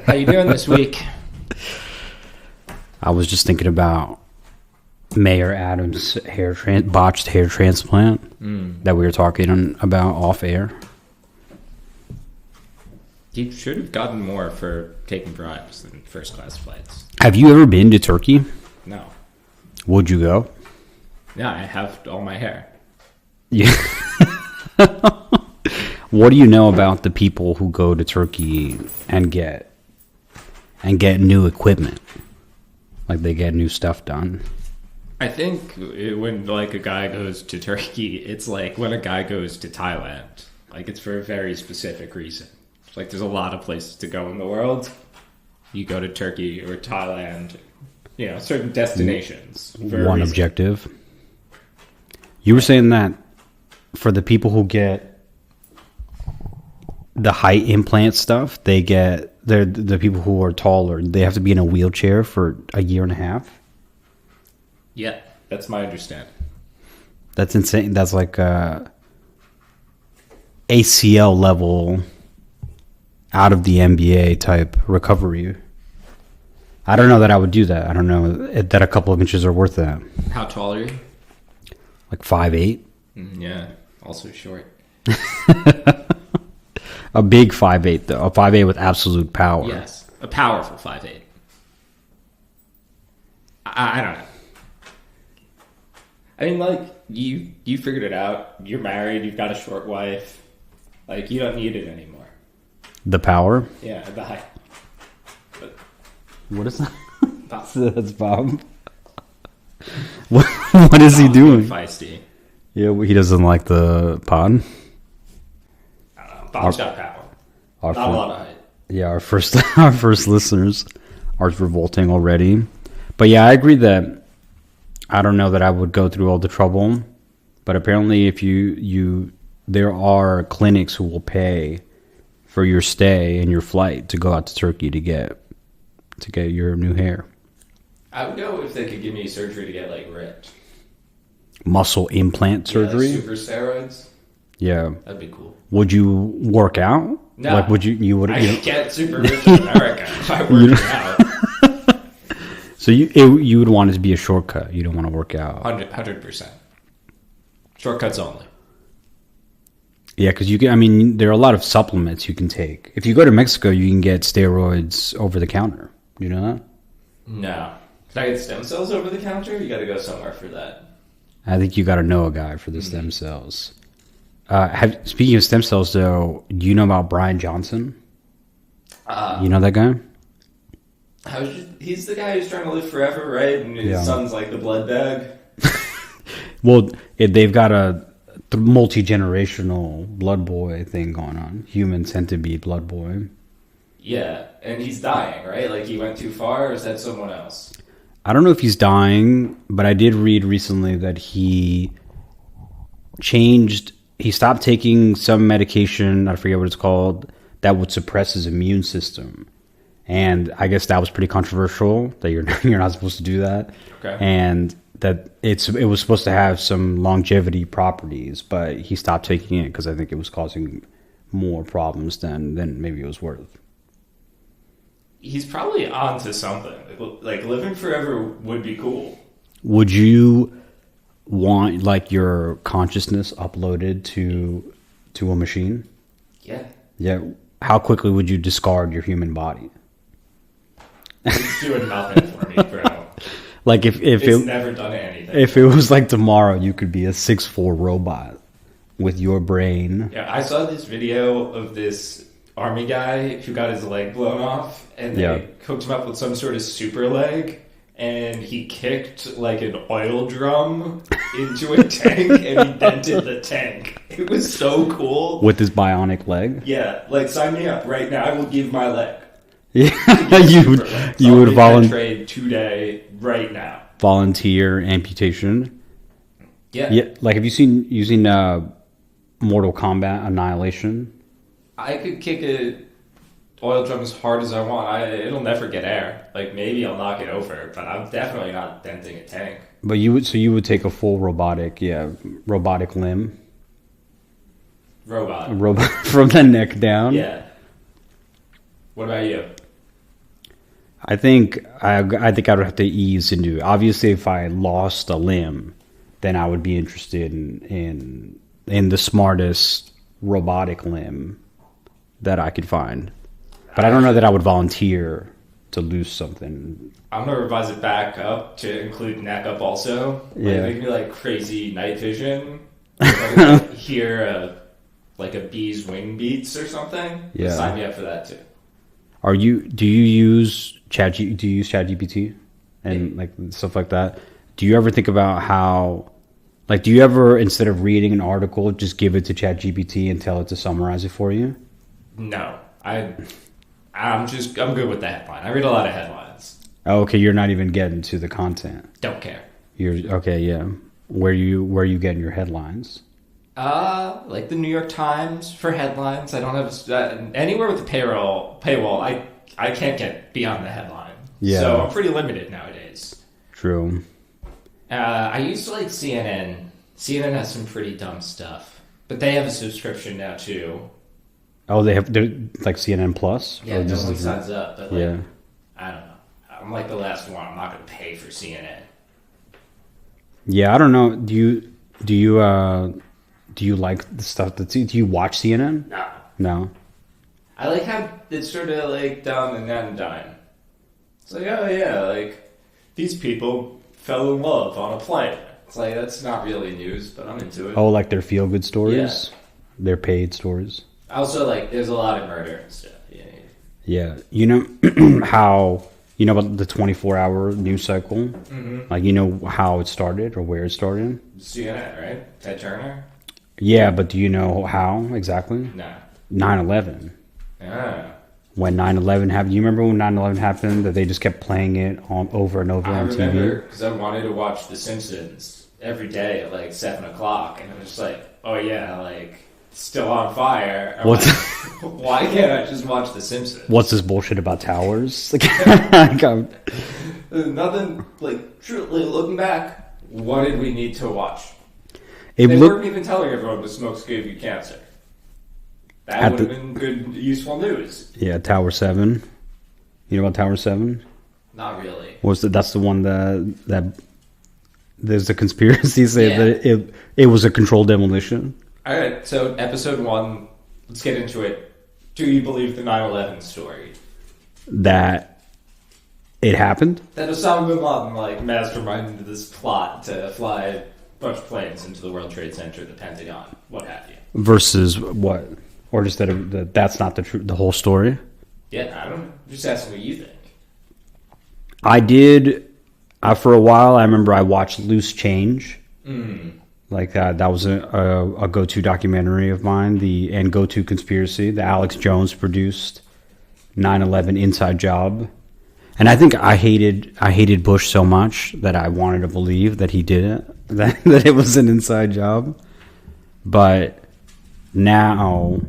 How you doing this week? I was just thinking about Mayor Adams' botched hair transplant that we were talking about off air. You should have gotten more for taking bribes than first class flights. Have you ever been to Turkey? No. Would you go? Yeah, I have all my hair. Yeah. What do you know about the people who go to Turkey and get new equipment? Like they get new stuff done. I think when like a guy goes to Turkey, it's like when a guy goes to Thailand. Like it's for a very specific reason. Like there's a lot of places to go in the world. You go to Turkey or Thailand, you know, certain destinations. For One objective. You were saying that for the people who get the height implant stuff, they're the people who are taller. They have to be in a wheelchair for a year and a half. Yeah, that's my understanding. That's insane. That's like ACL level out of the NBA type recovery. I don't know that I would do that. I don't know that a couple of inches are worth that. How tall are you? Like 5'8". Yeah, also short. A big 5'8", though. A 5'8" with absolute power. Yes, a powerful 5'8". I don't know. I mean, like, you figured it out. You're married. You've got a short wife. Like, you don't need it anymore. The power? Yeah, the height. But What is that? Bob, That's Bob. What is he Bob's doing? being feisty. Yeah, he doesn't like the pod. I don't know. Bob's got power. Our Not a lot of height. Yeah, our first listeners are revolting already. But yeah, I agree that I don't know that I would go through all the trouble. But apparently, if there are clinics who will pay for your stay and your flight to go out to Turkey to get your new hair. I would go if they could give me surgery to get, like, ripped. Muscle implant surgery. Yeah, like super steroids. Yeah. That'd be cool. Would you work out? No. Like, would you would? I You could get super rich in America if I worked out. So you would want it to be a shortcut. You don't want to work out. 100%. Shortcuts only. Yeah, because you can. I mean, there are a lot of supplements you can take. If you go to Mexico, you can get steroids over the counter. You know that? No. Can I get stem cells over the counter? You got to go somewhere for that. I think you got to know a guy for the stem cells. Speaking of stem cells, though, do you know about Brian Johnson? You know that guy? He's the guy who's trying to live forever, right? And his son's like the blood bag. Well, they've got a multi-generational blood boy thing going on. Human centipede blood boy. Yeah, and he's dying, right? Like he went too far, or is that someone else? I don't know if he's dying, but I did read recently that he stopped taking some medication, I forget what it's called, that would suppress his immune system. And I guess that was pretty controversial, that you're not supposed to do that. Okay. And that it was supposed to have some longevity properties, but he stopped taking it because I think it was causing more problems than maybe it was worth. He's probably onto something. Like living forever would be cool. Would you want like your consciousness uploaded to a machine? Yeah. Yeah. How quickly would you discard your human body? It's doing nothing for me, bro. Like if It's never done anything. If it was like tomorrow, you could be a 6'4" robot with your brain. Yeah, I saw this video of this army guy who got his leg blown off, and they hooked him up with some sort of super leg, and he kicked like an oil drum into a tank, and he dented the tank. It was so cool. With his bionic leg? Yeah, like sign me up right now. I will give my leg. Yeah, you would trade today, right now. Volunteer amputation. Yeah. Like have you seen Mortal Kombat Annihilation? I could kick a oil drum as hard as I want. It'll never get air. Like maybe I'll knock it over, but I'm definitely not denting a tank. But you would take a full robotic limb. Robot From the neck down. Yeah. What about you? I think I think I would have to ease into it. Obviously, if I lost a limb, then I would be interested in the smartest robotic limb that I could find. But I don't know that I would volunteer to lose something. I'm gonna revise it back up to include neck up also. Yeah. Maybe like crazy night vision. Like, hear like a bee's wing beats or something. Yeah. Sign me up for that too. Do you use ChatGPT and like stuff like that? Do you ever think about how, like, do you ever, instead of reading an article, just give it to ChatGPT and tell it to summarize it for you? No, I'm good with the headline. I read a lot of headlines. Oh, okay, you're not even getting to the content. Don't care. You're okay, yeah. Where you getting your headlines? Like the New York Times for headlines. I don't have anywhere with the paywall. I can't get beyond the headline. Yeah. So I'm pretty limited nowadays. True. I used to like CNN. CNN has some pretty dumb stuff, but they have a subscription now too. Oh, they're like CNN Plus. Yeah, Or no just one like- signs up. But like, Yeah. I don't know. I'm like the last one. I'm not going to pay for CNN. Yeah, I don't know. Do you like the stuff do you watch CNN? No. No. I like how it's sort of like down the dime. It's like, oh yeah, like these people fell in love on a plane. It's like, that's not really news, but I'm into it. Oh, like their feel good stories? Yeah. Their paid stories. Also, like, there's a lot of murder and stuff. Yeah. Yeah. You know how you know about the 24-hour news cycle? Mm-hmm. Like, you know how it started or where it started? CNN, right? Ted Turner? Yeah, but do you know how exactly? No. 9/11. Ah. When 9/11 happened, you remember when 9/11 happened that they just kept playing it on over and over I on remember, TV? because I wanted to watch The Simpsons every day at like 7 o'clock, and it was just like, oh yeah, like, still on fire. I'm What's- like, why can't I just watch The Simpsons? What's this bullshit about towers? Nothing, like, truly looking back, what did we need to watch? It They looked weren't even telling everyone the smokes gave you cancer. That At would have the- been good, useful news. yeah, Tower 7. You know about Tower 7? Not really. That's the one that there's a conspiracy say Yeah. that it was a controlled demolition. All right, so episode 1, let's get into it. Do you believe the 9/11 story? That it happened? That Osama bin Laden like masterminded this plot to fly a bunch of planes into the World Trade Center, the Pentagon, what have you? Versus what? Or just that's not the whole story? Yeah, I don't know. Just asking what you think. I did for a while. I remember I watched Loose Change. Like that was a go-to documentary of mine. And go-to conspiracy. The Alex Jones produced 9/11 Inside Job, and I think I hated Bush so much that I wanted to believe that he did it, that it was an inside job. But now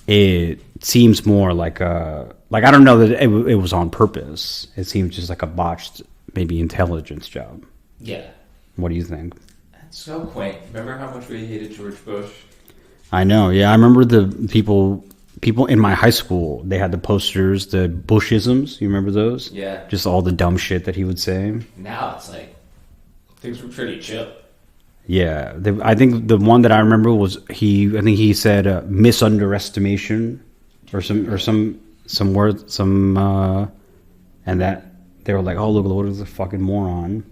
it seems more like I don't know that it was on purpose. It seems just like a botched, maybe intelligence job. Yeah. What do you think? That's so quaint. Remember how much we hated George Bush? I know. Yeah, I remember the people in my high school. They had the posters, the Bushisms. You remember those? Yeah. Just all the dumb shit that he would say. Now it's like, things were pretty chill. Yeah, I think the one that I remember was I think he said misunderestimation, or some word and that they were like, oh look, what is a fucking moron.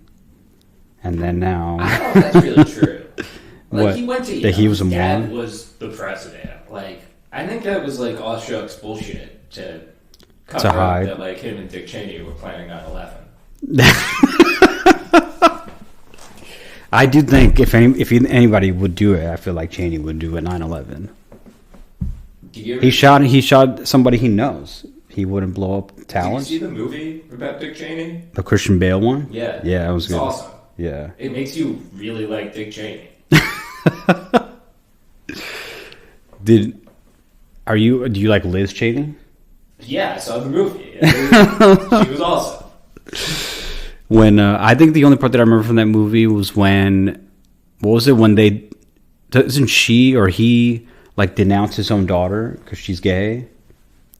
And then now, I don't know if that's really true. Like, What? he went to That he was a his dad moron? was the president. Like, I think that was like all shucks bullshit to cover up hide. that like him and Dick Cheney were planning 9/11. I do think if anybody would do it, I feel like Cheney would do a 9/11. Did you ever, He shot somebody he knows. He wouldn't blow up did you towers. see the movie about Dick Cheney? The Christian Bale one. Yeah. Yeah, it was It's good. awesome. Yeah. It makes you really like Dick Cheney. Do you like Liz Cheney? Yeah, I saw the movie. She was awesome. When I think the only part that I remember from that movie was when doesn't she or he like denounce his own daughter because she's gay,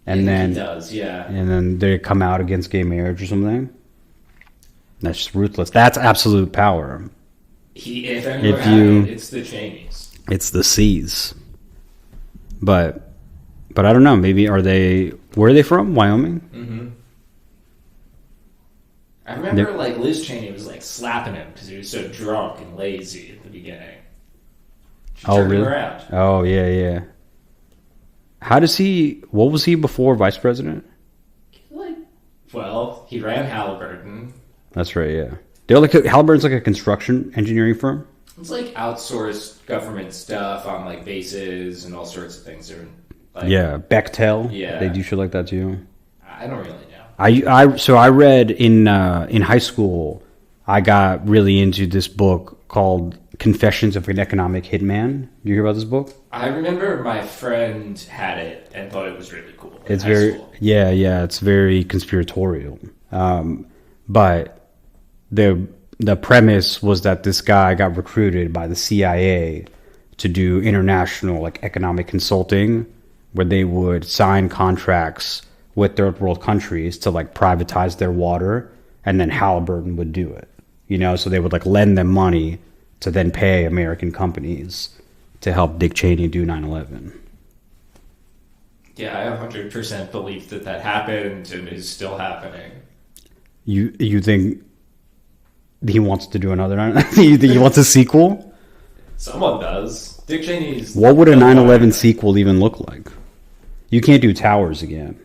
and then he does, yeah. and then they come out against gay marriage or something. That's just ruthless. That's absolute power. If anyone had it, it's the Cheneys. It's the C's. But I don't know. Maybe where are they from? Wyoming? Mm-hmm. I remember like Liz Cheney was like slapping him because he was so drunk and lazy at the beginning. She turned him around. Oh, yeah. What was he before vice president? Well, he ran Halliburton. That's right, yeah. Halliburton's like a construction engineering firm? It's like outsourced government stuff on like bases and all sorts of things. Yeah, Bechtel. Yeah. They do shit like that too. I don't really know. I read in high school, I got really into this book called Confessions of an Economic Hitman. You hear about this book? I remember my friend had it and thought it was really cool. It's it's very conspiratorial. But the premise was that this guy got recruited by the CIA to do international like economic consulting, where they would sign contracts with third world countries to like privatize their water, and then Halliburton would do it. So they would like lend them money to then pay American companies to help Dick Cheney do 9/11. Yeah, I 100% believe that happened and is still happening. You think he wants to do another? You think he wants a sequel? Someone does. Dick Cheney's. What would a 9/11 sequel even look like? You can't do towers again.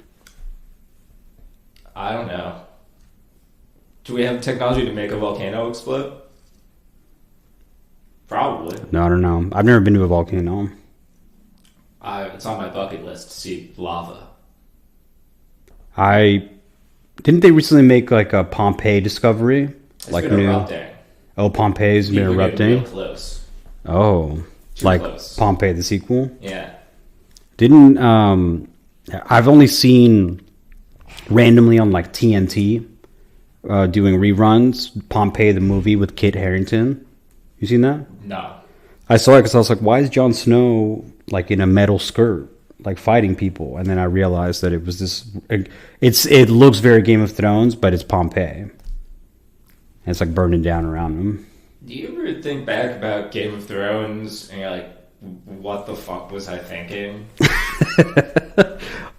I don't know. Do we have technology to make a volcano explode? Probably. No, I don't know. I've never been to a volcano. It's on my bucket list to see lava. Didn't they recently make like a Pompeii discovery? It's been erupting. Oh, Pompeii's been erupting? Real close. Oh. Too like close. Pompeii the sequel? Yeah. I've only seen randomly on like TNT doing reruns Pompeii the movie with Kit Harington. You seen that? No. I saw it because I was like, why is Jon Snow like in a metal skirt, like fighting people? And then I realized that it was this. It looks very Game of Thrones, but it's Pompeii. And it's like burning down around him. Do you ever think back about Game of Thrones and you're like, what the fuck was I thinking?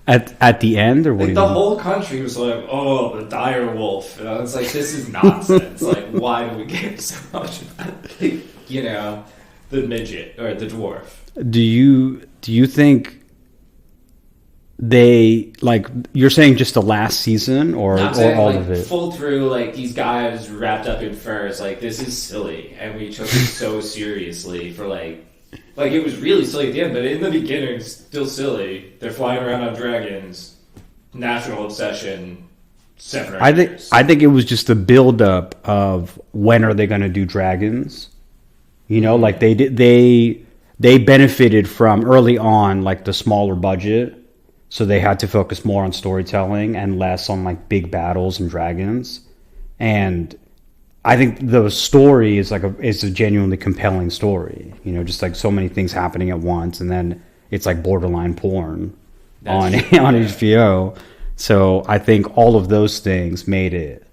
At the end, or what? Like the whole country was like, "Oh, the dire wolf," and I was like, "This is nonsense! Like, why do we care so much about, the midget or the dwarf?" Do you think they like? You're saying just the last season, or all of it? Full through, like these guys wrapped up in furs. Like this is silly, and we took it so seriously for like it was really silly at the end, but in the beginning, it's still silly. They're flying around on dragons, national obsession. 7 or 8 years. I think it was just the build-up of when are they going to do dragons? Like they benefited from early on like the smaller budget, so they had to focus more on storytelling and less on like big battles and dragons. And I think the story is it's a genuinely compelling story. Just like so many things happening at once, and then it's like borderline porn on HBO. So I think all of those things made it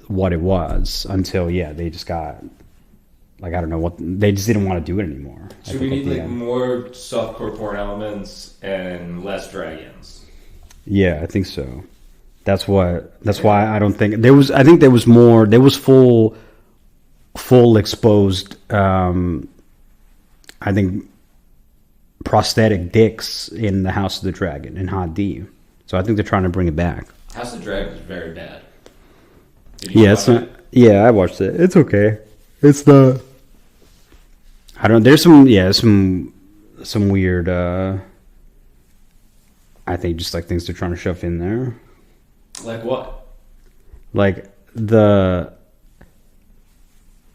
what it was until they just got I don't know what they just didn't want to do it anymore. So we need more softcore porn elements and less dragons. Yeah, I think so. That's why I don't think there was. I think there was more. There was full exposed. I think prosthetic dicks in the House of the Dragon in Hot D. So I think they're trying to bring it back. House of the Dragon is very bad. I watched it. It's okay. It's the. I don't. There's some weird. I think just like things they're trying to shove in there. Like what? Like I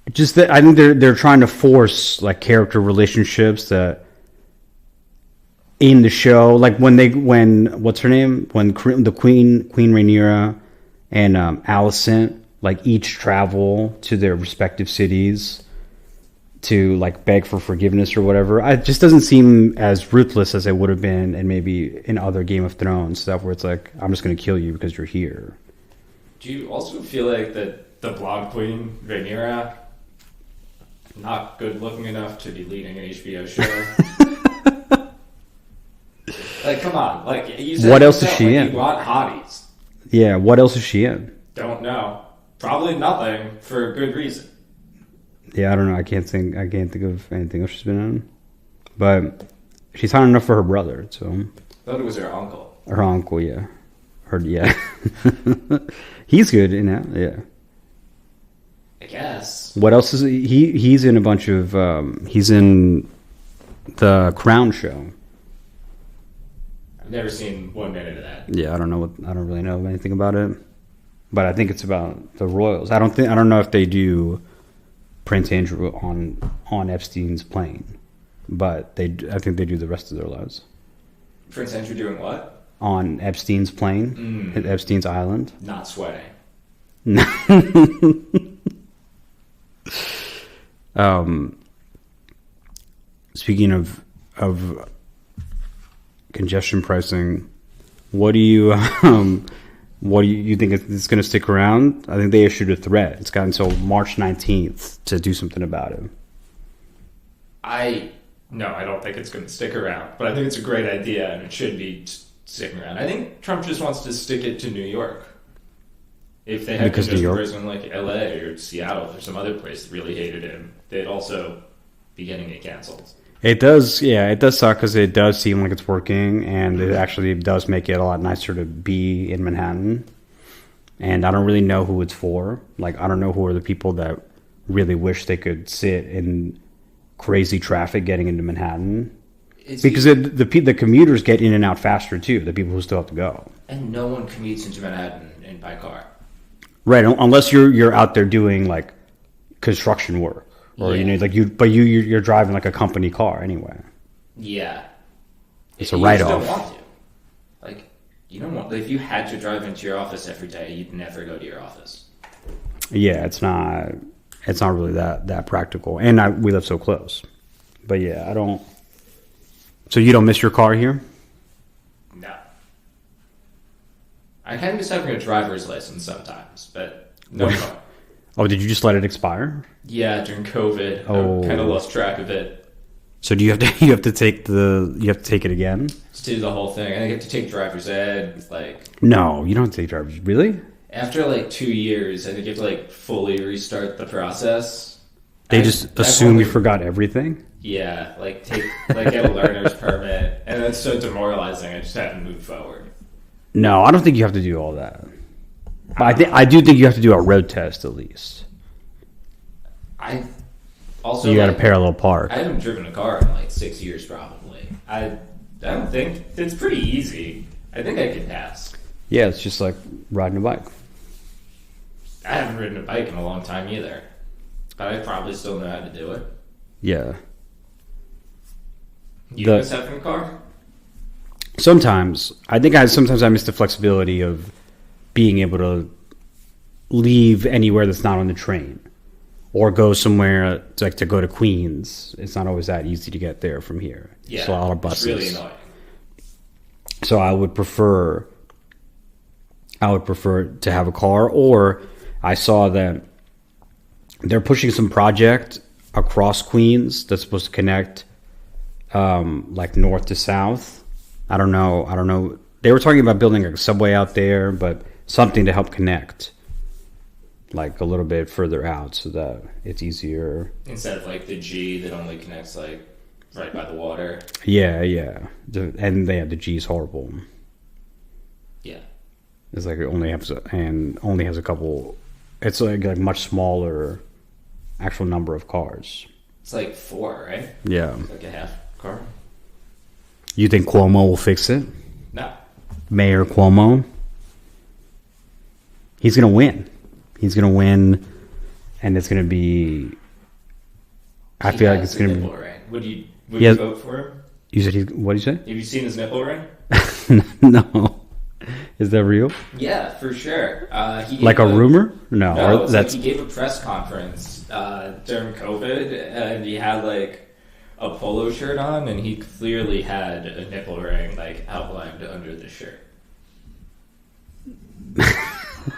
think they're trying to force like character relationships that in the show, like when what's her name, when the Queen Rhaenyra and Alicent like each travel to their respective cities, to like beg for forgiveness or whatever. It just doesn't seem as ruthless as it would have been, and maybe in other Game of Thrones stuff where it's like, I'm just going to kill you because you're here. Do you also feel like that the blonde queen, Rhaenyra, not good looking enough to be leading an HBO show? Like, come on. Like, you said what else is yourself, she like, in? You want hotties. Yeah, what else is she in? Don't know. Probably nothing for a good reason. Yeah, I don't know. I can't think of anything else she's been in. But she's hot enough for her brother, so. I thought it was her uncle. Her uncle, yeah. Yeah. He's good in that, yeah. I guess. What else is he's in a bunch of he's in the Crown show. I've never seen 1 minute of that. Yeah, I don't really know anything about it. But I think it's about the royals. I don't know if they do Prince Andrew on Epstein's plane, but I think they do the rest of their lives. Prince Andrew doing what? On Epstein's plane at Epstein's Island. Not sweating. Speaking of congestion pricing, what do you think it's going to stick around? I think they issued a threat. It's got until March 19th to do something about it. I don't think it's going to stick around, but I think it's a great idea and it should be sticking around. I think Trump just wants to stick it to New York. If they had congestion pricing like LA or Seattle or some other place that really hated him, they'd also be getting it canceled. It does suck because it does seem like it's working, and it actually does make it a lot nicer to be in Manhattan. And I don't really know who it's for. Like, I don't know who are the people that really wish they could sit in crazy traffic getting into Manhattan. Because the commuters get in and out faster, too, the people who still have to go. And no one commutes into Manhattan by car. Right, unless you're out there doing, like, construction work. Or, you're driving, like, a company car anyway. Yeah. It's a write-off. You don't want to. Like, you don't want... If you had to drive into your office every day, you'd never go to your office. Yeah, it's not really that practical. And we live so close. But, yeah, I don't... So you don't miss your car here? No. I kind of miss having a driver's license sometimes, but no car. Oh, did you just let it expire? Yeah, during COVID. Oh. I kind of lost track of it. So do you have to take it again? Just do the whole thing. I think you have to take driver's ed. No, you don't have to take driver's. Really? After 2 years, I think you have to fully restart the process. They just assume you forgot everything. Yeah, get a learner's permit, and it's so demoralizing. I just haven't moved forward. No, I don't think you have to do all that. But I do think you have to do a road test at least. I also you got to parallel park. I haven't driven a car in 6 years probably. I don't think it's pretty easy. I think I could pass. Yeah, it's just like riding a bike. I haven't ridden a bike in a long time either, but I probably still know how to do it. Yeah. You miss having a car? Sometimes. Sometimes I miss the flexibility of being able to leave anywhere that's not on the train. Or go somewhere to go to Queens. It's not always that easy to get there from here. Yeah, it's a lot of buses. It's really annoying. So I would prefer to have a car. Or I saw that they're pushing some project across Queens that's supposed to connect north to south. I don't know. They were talking about building a subway out there, but something to help connect. A little bit further out so that it's easier. Instead of the G that only connects right by the water. Yeah. The G is horrible. Yeah. It's it only has a couple. It's much smaller actual number of cars. It's 4, right? Yeah. It's a half car. You think Cuomo will fix it? No. Mayor Cuomo? He's gonna win. He's going to win, and it's going to be... I feel like it's going to be... Ring. Would you vote for him? You said what did you say? Have you seen his nipple ring? No. Is that real? Yeah, for sure. He gave Like a rumor? No, No, it's that's like he gave a press conference during COVID, and he had like a polo shirt on, and he clearly had a nipple ring like outlined under the shirt.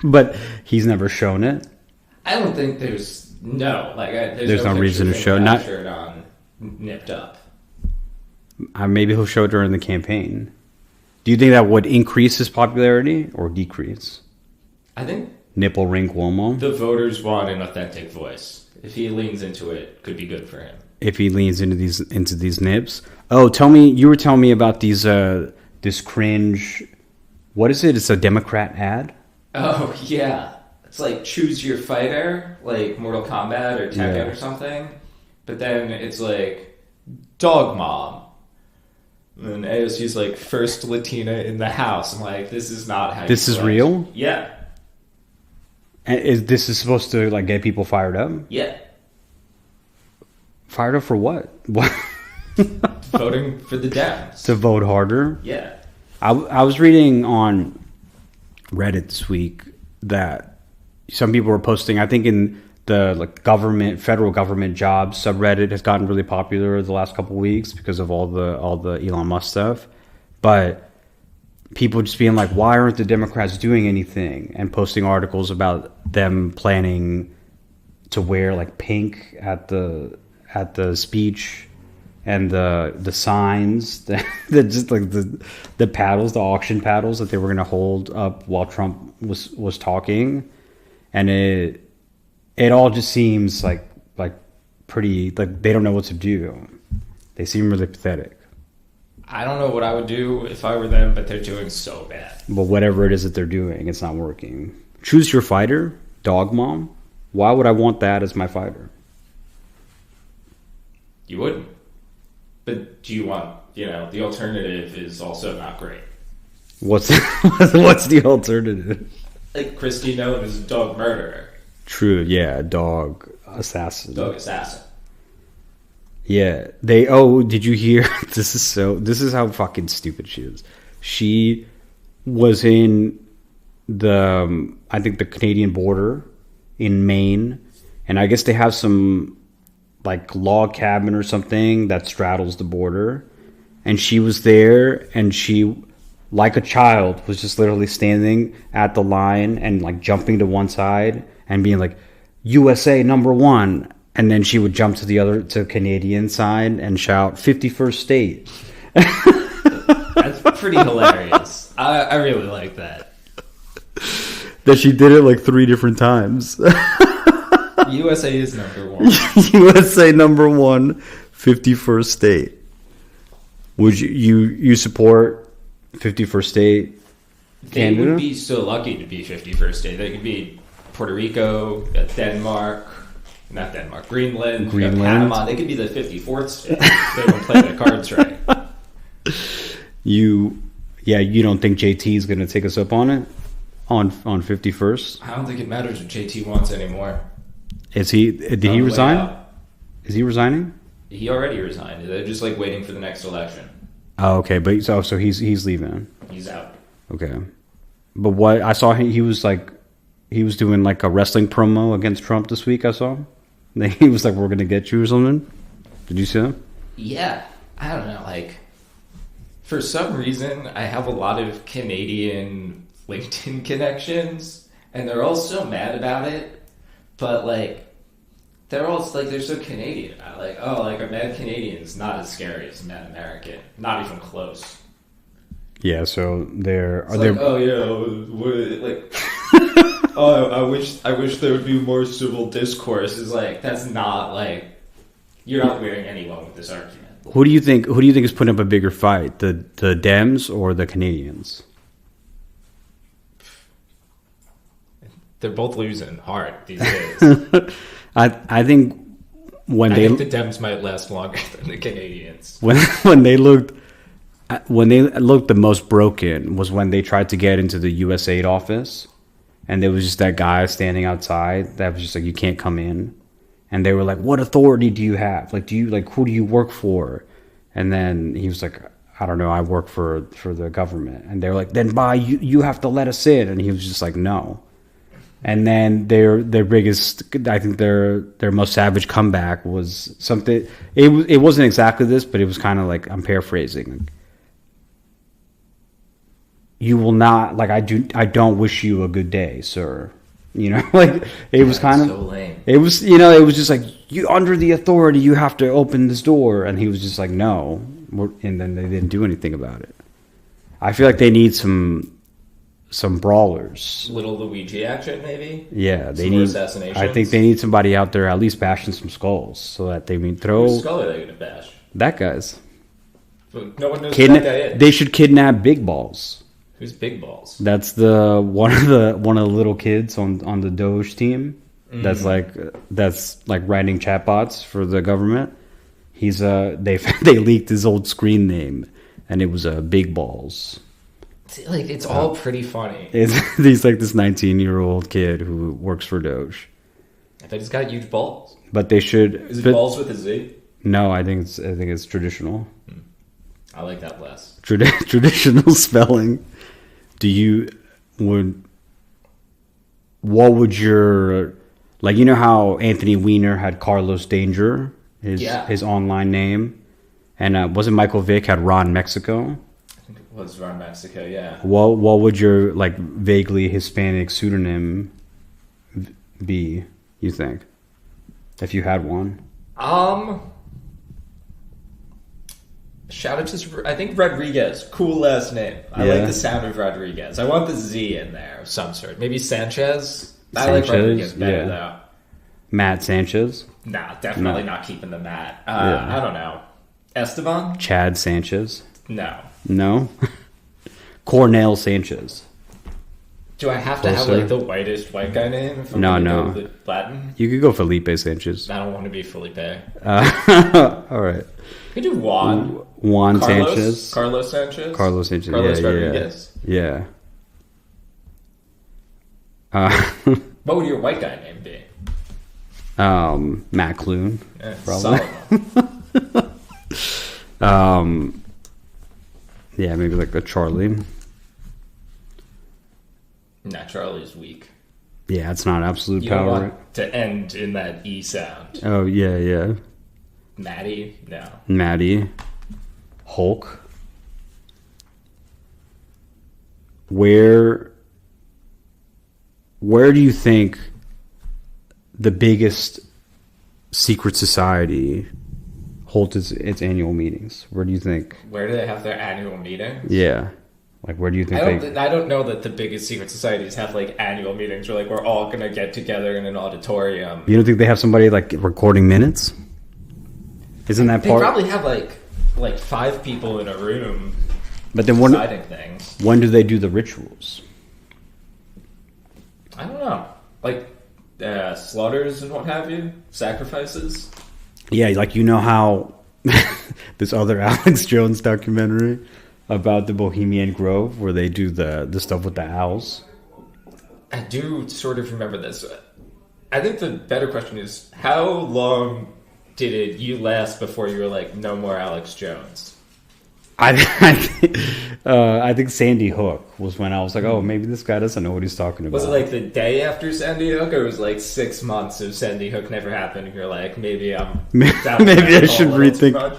but he's never shown it. I don't think there's There's no picture reason to of him show- with that not- shirt on nipped up. Maybe he'll show it during the campaign. Do you think that would increase his popularity or decrease? I think Nipple ring Cuomo. the voters want an authentic voice. If he leans into it, could be good for him. If he leans into these nips. Oh, tell me, you were telling me about these this cringe. What is it? It's a Democrat ad. Oh yeah, it's like choose your fighter, like Mortal Kombat or Tekken Yeah. or something. But then it's like dog mom. And AOC's like first Latina in the house. I'm like, this is not how. This you is select. real? Yeah, And this is supposed to like get people fired up? yeah. Fired up for what? What? Voting for the Dems. To vote harder? Yeah. I was reading on Reddit this week that some people were posting. I think in the like federal government jobs subreddit has gotten really popular the last couple of weeks because of all the Elon Musk stuff. But people just being like, why aren't the Democrats doing anything? And posting articles about them planning to wear like pink at the speech, and the signs that just like the paddles, the auction paddles that they were going to hold up while Trump was talking, and it all just seems like pretty like they don't know what to do. They seem really pathetic. I don't know what I would do if I were them, but they're doing so bad. But whatever it is that they're doing, it's not working. Choose your fighter, dog mom. Why would I want that as my fighter? You wouldn't. But do you want, the alternative is also not great. What's the alternative? Like Christy Nolan is a dog murderer, True, yeah, dog assassin. dog assassin. Yeah, did you hear? This is how fucking stupid she is. She was in I think the Canadian border in Maine, and I guess they have some like log cabin or something that straddles the border, and she was there, and she, like a child, was just literally standing at the line and like jumping to one side and being like, USA #1, and then she would jump to Canadian side and shout 51st state. That's pretty hilarious. I really like that. That she did it like 3 different times. USA is #1. USA #1, 51st state. Would you support 51st state? They Canada? would be so lucky to be 51st state. They could be Puerto Rico, Greenland, Panama. They could be the 54th state. They don't play their cards right. You don't think JT is going to take us up on it? On 51st? I don't think it matters what JT wants anymore. Did he resign? Is he resigning? He already resigned. They're just like waiting for the next election. Oh, okay, but so he's leaving. He's out. Okay. But what I saw, he was doing like a wrestling promo against Trump this week. I saw. He was like, "We're gonna get you" or something. Did you see that? Yeah, I don't know. Like, for some reason, I have a lot of Canadian LinkedIn connections, and they're all so mad about it. But like, they're all like, they're so Canadian. Like, oh, like a mad Canadian's not as scary as a mad American. Not even close. Yeah. So they're It's like, oh yeah, like. Oh, I wish there would be more civil discourse. Is like, that's not like, you're not wearing anyone with this argument. Who do you think is putting up a bigger fight, the Dems or the Canadians? They're both losing hard these days. I think I think the Dems might last longer than the Canadians. when they looked the most broken was when they tried to get into the USAID office, and there was just that guy standing outside that was just like, you can't come in, and they were like, what authority do you have? Like, who do you work for? And then he was like, I don't know, I work for the government. And they're like, then you have to let us in. And he was just like, no. And then their biggest, I think their most savage comeback was something. It wasn't exactly this, but it was kind of like, I'm paraphrasing. You will not, like, I don't wish you a good day, sir. You know, like, it was kind of so lame. It was, you know, it was just like, you under the authority, you have to open this door. And he was just like, no. And then they didn't do anything about it. I feel like they need some brawlers. Little Luigi action, maybe. Yeah, they some need assassinations. I think they need somebody out there at least bashing some skulls so that they can throw. Whose skull are they gonna bash? That guy's. No one knows who that guy is. They should kidnap Big Balls. Who's Big Balls? That's the one of the little kids on the Doge team. That's like writing chatbots for the government. He's they leaked his old screen name, and it was Big Balls. See, like, it's all pretty funny. He's like this 19-year-old kid who works for Doge. I bet he's got huge balls. But they should. Is it balls with a Z? No, I think it's traditional. I like that less. Traditional spelling. What would your, like, you know how Anthony Weiner had Carlos Danger, his online name, and wasn't Michael Vick had Ron Mexico? I think it was Ron Mexico, yeah. What would your, like, vaguely Hispanic pseudonym be, you think, if you had one? Shout out to, I think, Rodriguez. Cool last name. I like the sound of Rodriguez. I want the Z in there of some sort. Maybe Sanchez? I like Rodriguez better, though. Matt Sanchez? Nah, definitely not keeping the Matt. I don't know. Esteban? Chad Sanchez? No. Cornel Sanchez. Do I have to have, like, the whitest white guy name? If I'm No. go with Latin? You could go Felipe Sanchez. I don't want to be Felipe. All right. You could do Juan. Sanchez. Carlos Sanchez. Carlos Sanchez. Carlos Rodriguez. Yeah. What would your white guy name be? Matt Clune. Probably. Yeah, maybe like a Charlie. Nah, Charlie's weak. Yeah, it's not absolute you power. Don't want to end in that E sound. Oh, yeah. Maddie? No. Maddie. Hulk. Where do you think the biggest secret society holds its annual meetings? Where do you think? Where do they have their annual meetings? Yeah. Like, where do you think I don't know that the biggest secret societies have, like, annual meetings where, like, we're all going to get together in an auditorium. You don't think they have somebody, like, recording minutes? Isn't that part? They probably have, like 5 people in a room but then deciding things. When do they do the rituals? I don't know. Like, slaughters and what have you? Sacrifices? Yeah, like, you know how this other Alex Jones documentary about the Bohemian Grove where they do the stuff with the owls? I do sort of remember this. I think the better question is, how long did you last before you were like, no more Alex Jones? I think Sandy Hook was when I was like, oh, maybe this guy doesn't know what he's talking about. Was it like the day after Sandy Hook, or was it like 6 months of Sandy Hook never happened, and you're like, maybe I should rethink.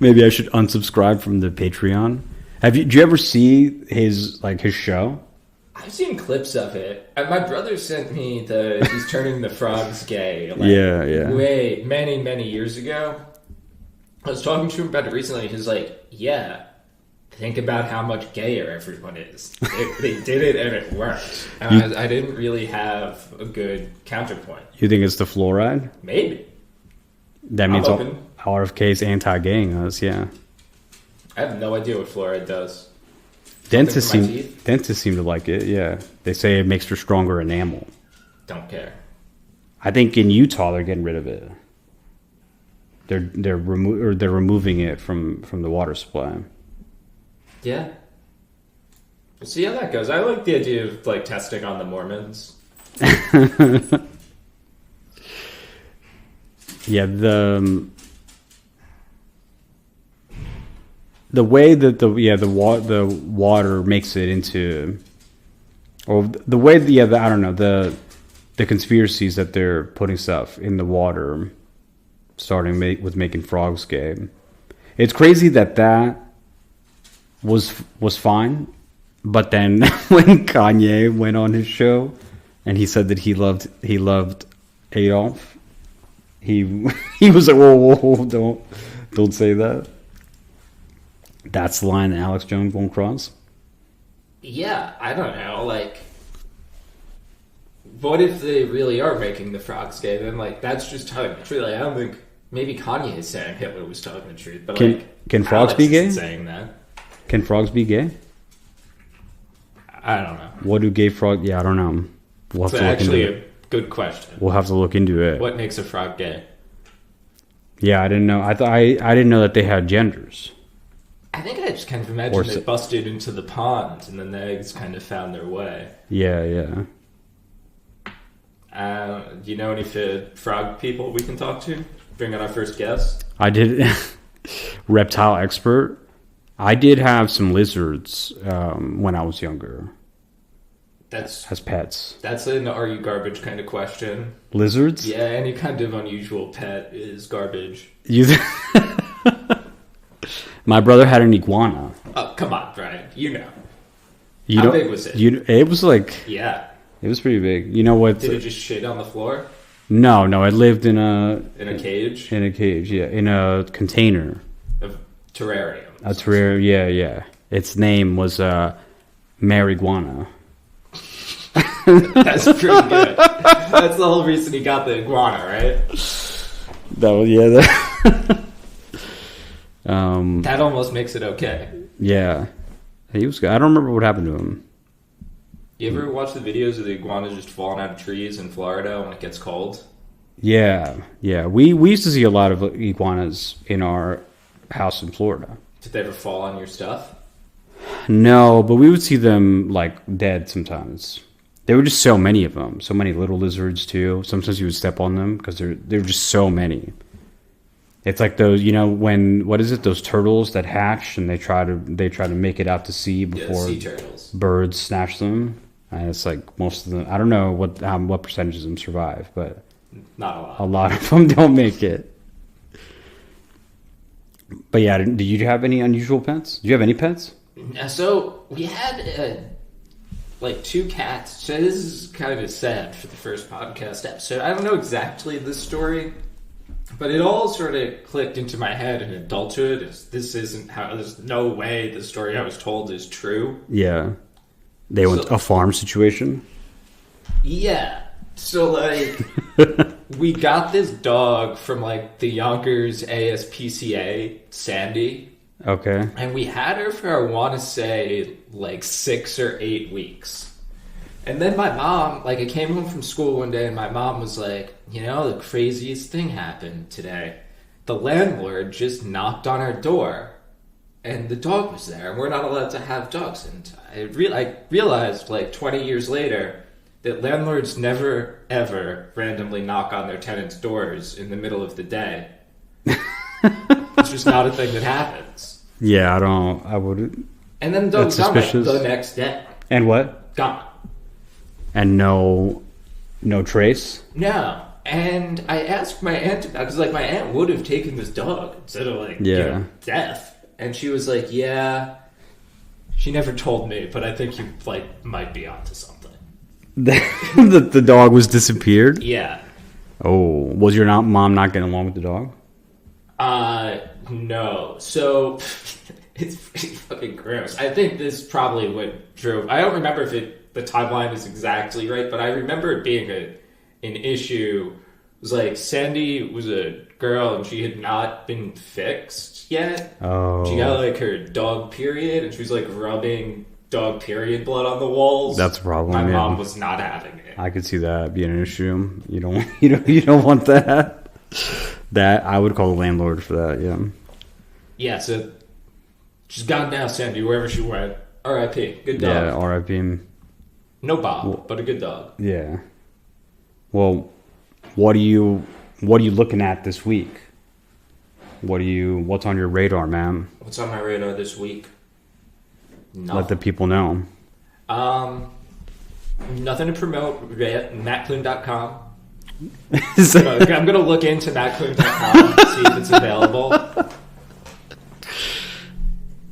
Maybe I should unsubscribe from the Patreon. Did you ever see his show? I've seen clips of it. My brother sent me he's turning the frogs gay. Way many years ago. I was talking to him about it recently. He's like, yeah, think about how much gayer everyone is. They did it and it worked. And I didn't really have a good counterpoint. You think it's the fluoride? Maybe. That means RFK's anti-gaying us, yeah. I have no idea what fluoride does. Dentists seem to like it, yeah. They say it makes for stronger enamel. Don't care. I think in Utah they're getting rid of it. They're removing it from the water supply. Yeah. We'll see how that goes. I like the idea of like testing on the Mormons. the way that the water makes it into, or the way I don't know, the conspiracies that they're putting stuff in the water, starting with making frogs gay. It's crazy that was fine, but then when Kanye went on his show and he said that he loved Adolf, he was like, whoa, don't say that. That's the line that Alex Jones won't cross. Yeah, I don't know. Like, what if they really are making the frogs gay? Then, like, that's just telling the truth. Like, I don't think maybe Kanye is saying Hitler was telling the truth, but can frogs Alex be gay? isn't saying that. Can frogs be gay? I don't know. What do gay frogs? Yeah, I don't know. We'll have It's to look actually into it. a good question. We'll have to look into it. What makes a frog gay? Yeah, I didn't know. I didn't know that they had genders. I think I just kind of imagine they busted into the pond and then the eggs kind of found their way. Yeah. Do you know any frog people we can talk to? Bring on our first guest. I did. Reptile expert. I did have some lizards when I was younger. That's as pets. That's an are you garbage kind of question. Lizards? Yeah, any kind of unusual pet is garbage. My brother had an iguana. Oh, come on, Brian. You know. How How big was it? It was like... Yeah. It was pretty big. You know what? Did it just shit on the floor? No. It lived in a... In a cage? In a cage, yeah. In a container. A terrarium. A terrarium, yeah. Its name was Marijuana. That's pretty good. That's the whole reason he got the iguana, right? That was, yeah. That almost makes it okay. Yeah. He was good. I don't remember what happened to him. You ever watch the videos of the iguanas just falling out of trees in Florida when it gets cold? Yeah. We used to see a lot of iguanas in our house in Florida. Did they ever fall on your stuff? No, but we would see them like dead sometimes. There were just so many of them. So many little lizards too. Sometimes you would step on them because there were just so many. It's like those, those turtles that hatch and they try to make it out to sea before sea turtles. Birds snatch them. And it's like most of them. I don't know what percentage of them survive, but not a lot. A lot of them don't make it. But yeah, did you have any unusual pets? Do you have any pets? So we had two cats. So this is kind of sad for the first podcast episode. I don't know exactly the story, but it all sort of clicked into my head in adulthood. There's no way the story I was told is true. Yeah. They went a farm situation? Yeah. So we got this dog from the Yonkers ASPCA, Sandy. Okay. And we had her for, I want to say, 6 or 8 weeks. And then my mom, I came home from school one day and my mom was like, the craziest thing happened today. The landlord just knocked on our door and the dog was there and we're not allowed to have dogs. And I realized 20 years later that landlords never, ever randomly knock on their tenants' doors in the middle of the day. It's just not a thing that happens. Yeah, I wouldn't. And then the dog's gone the next day. And what? Gone. And no trace? No. And I asked my aunt about because my aunt would have taken this dog instead of death. And she was like, yeah. She never told me, but I think you might be onto something. The dog was disappeared? Yeah. Oh, was your mom not getting along with the dog? No. So it's pretty fucking gross. I think this probably what drove. I don't remember if the timeline is exactly right, but I remember it being an issue. It was Sandy was a girl and she had not been fixed yet. Oh. She got her dog period and she was rubbing dog period blood on the walls. That's a problem. My mom was not having it. I could see that being an issue. You don't want that. That I would call the landlord for that. Yeah. Yeah. So she's gone now, Sandy. Wherever she went. R.I.P. Good dog. Yeah. R.I.P. No Bob, but a good dog. Yeah. Well, what are you looking at this week? What's on your radar, man? What's on my radar this week? Let the people know. Nothing to promote. MattCloon.com. I'm going to look into MattCloon.com, see if it's available.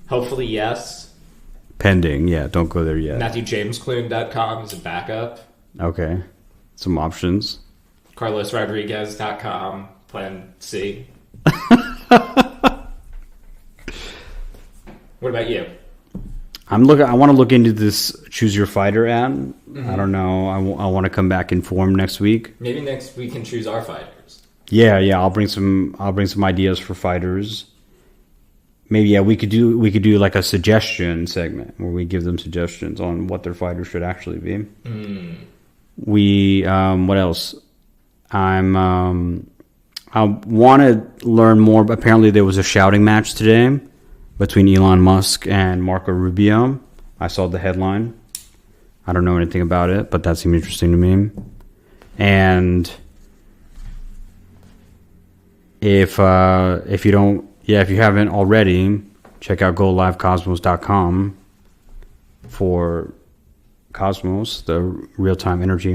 Hopefully, yes. Pending, yeah. Don't go there yet. MatthewJamesCloon.com is a backup. Okay. Some options. CarlosRodriguez.com, plan C. What about you? I want to look into this Choose Your Fighter ad. Mm-hmm. I don't know. I want to come back informed next week. Maybe next we can choose our fighters. Yeah. I'll bring some ideas for fighters. Maybe we could do like a suggestion segment where we give them suggestions on what their fighters should actually be. We what else? I want to learn more. Apparently, there was a shouting match today between Elon Musk and Marco Rubio. I saw the headline. I don't know anything about it, but that seemed interesting to me. And if you haven't already, check out GoLiveCosmos.com for Cosmos, the real-time energy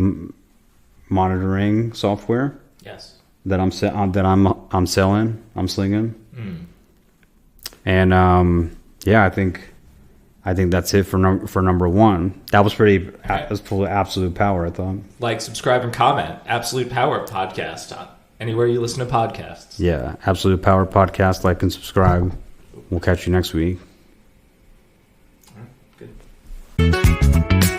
monitoring software. Yes. That I'm selling. I'm slinging. And I think that's it for number one. That was pretty. That was full of absolute power, I thought. Like, subscribe, and comment. Absolute Power Podcast on anywhere you listen to podcasts. Yeah, Absolute Power Podcast. Like and subscribe. We'll catch you next week. Good.